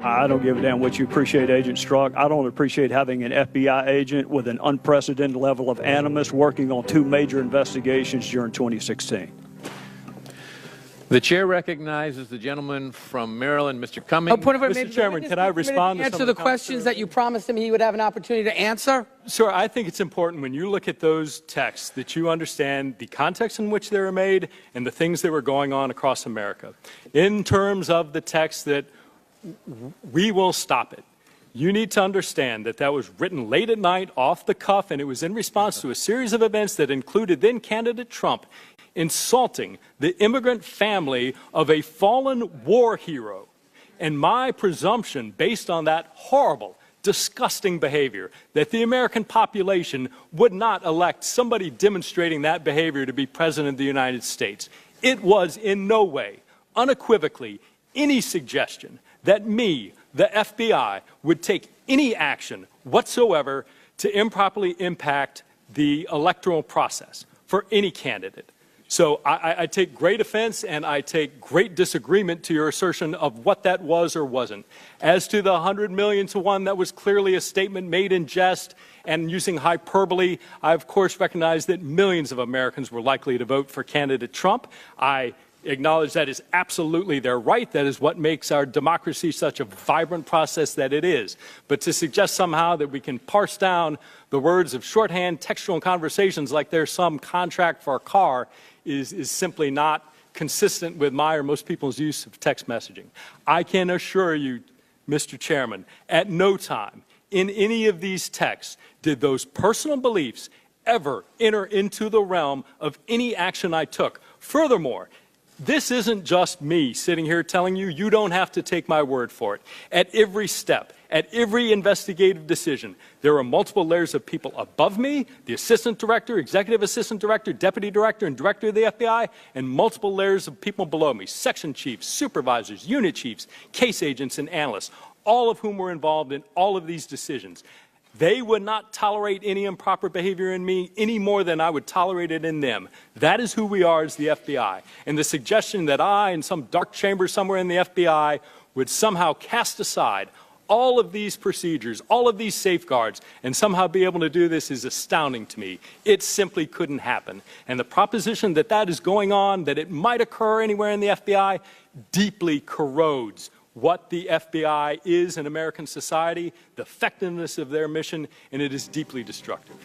I don't give a damn what you appreciate, Agent Strzok. I don't appreciate having an FBI agent with an unprecedented level of animus working on 2 major investigations during 2016. The chair recognizes the gentleman from Maryland, Mr. Cummings. Point of order, Mr. Chairman, can I respond to answer the questions that you promised him he would have an opportunity to answer? Sir, I think it's important when you look at those texts that you understand the context in which they were made and the things that were going on across America. In terms of the text that we will stop it, you need to understand that that was written late at night, off the cuff, and it was in response to a series of events that included then-candidate Trump insulting the immigrant family of a fallen war hero. And my presumption, based on that horrible, disgusting behavior, that the American population would not elect somebody demonstrating that behavior to be President of the United States. It was in no way, unequivocally, any suggestion that me, the FBI, would take any action whatsoever to improperly impact the electoral process for any candidate. So I take great offense and I take great disagreement to your assertion of what that was or wasn't. As to the 100 million to 1, that was clearly a statement made in jest and using hyperbole. I, of course, recognize that millions of Americans were likely to vote for candidate Trump. I acknowledge that is absolutely their right. That is what makes our democracy such a vibrant process that it is. But to suggest somehow that we can parse down the words of shorthand textual conversations like there's some contract for a car is simply not consistent with my or most people's use of text messaging. I can assure you, Mr. Chairman, at no time in any of these texts did those personal beliefs ever enter into the realm of any action I took. Furthermore, this isn't just me sitting here telling you, you don't have to take my word for it. At every step, at every investigative decision, there are multiple layers of people above me, the assistant director, executive assistant director, deputy director, and director of the FBI, and multiple layers of people below me, section chiefs, supervisors, unit chiefs, case agents, and analysts, all of whom were involved in all of these decisions. They would not tolerate any improper behavior in me any more than I would tolerate it in them. That is who we are as the FBI. And the suggestion that I, in some dark chamber somewhere in the FBI, would somehow cast aside all of these procedures, all of these safeguards, and somehow be able to do this is astounding to me. It simply couldn't happen. And the proposition that that is going on, that it might occur anywhere in the FBI, deeply corrodes what the FBI is in American society, the effectiveness of their mission, and it is deeply destructive.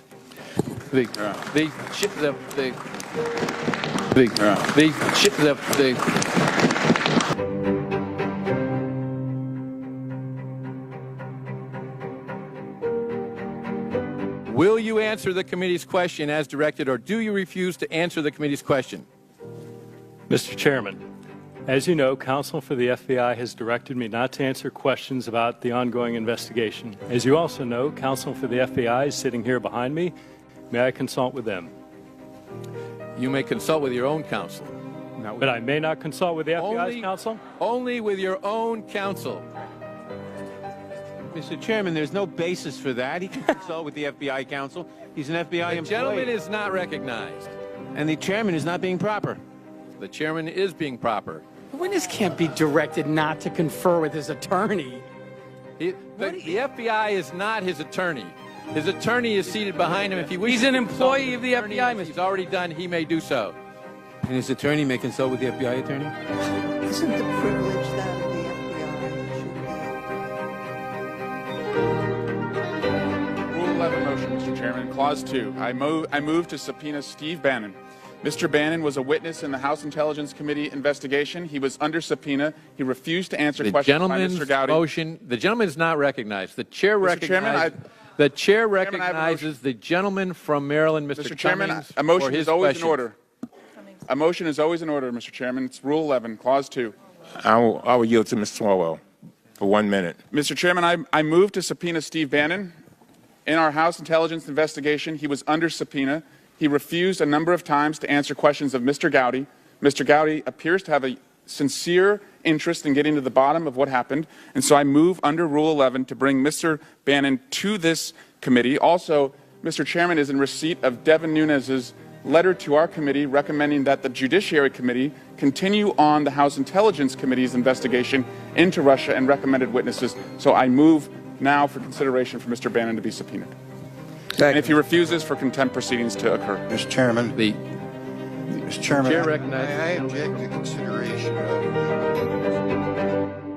Will you answer the committee's question as directed, or do you refuse to answer the committee's question? Mr. Chairman, as you know, counsel for the FBI has directed me not to answer questions about the ongoing investigation. As you also know, counsel for the FBI is sitting here behind me. May I consult with them? You may consult with your own counsel. But I may not consult with the FBI's counsel? Only with your own counsel. Mr. Chairman, there's no basis for that. He can consult with the FBI counsel. He's an FBI employee. The gentleman is not recognized. And the chairman is not being proper. The chairman is being proper. The witness can't be directed not to confer with his attorney. The FBI is not his attorney. His attorney is seated behind him. If he wishes, he's an employee of the FBI, Mr. He's already done. He may do so. And his attorney may consult with the FBI attorney? Isn't the privilege that of the FBI? Rule 11 motion, Mr. Chairman. Clause 2. I move to subpoena Steve Bannon. Mr. Bannon was a witness in the House Intelligence Committee investigation. He was under subpoena. He refused to answer questions by Mr. Gowdy. The gentleman is not recognized. The chair recognizes. The chair recognizes the gentleman from Maryland, Mr. Chairman, Cummings, a motion is always question. in order. A motion is always in order, Mr. Chairman. It's Rule 11, Clause 2. I will yield to Ms. Swalwell for 1 minute. Mr. Chairman, I move to subpoena Steve Bannon. In our House Intelligence investigation, he was under subpoena. He refused a number of times to answer questions of Mr. Gowdy. Mr. Gowdy appears to have a sincere interest in getting to the bottom of what happened, and so I move under Rule 11 to bring Mr. Bannon to this committee. Also, Mr. Chairman is in receipt of Devin Nunes's letter to our committee recommending that the Judiciary Committee continue on the House Intelligence Committee's investigation into Russia and recommended witnesses. So I move now for consideration for Mr. Bannon to be subpoenaed. And if he refuses, for contempt proceedings to occur. Mr. Chairman. Mr. Chairman, Chair recognizes. I object to consideration of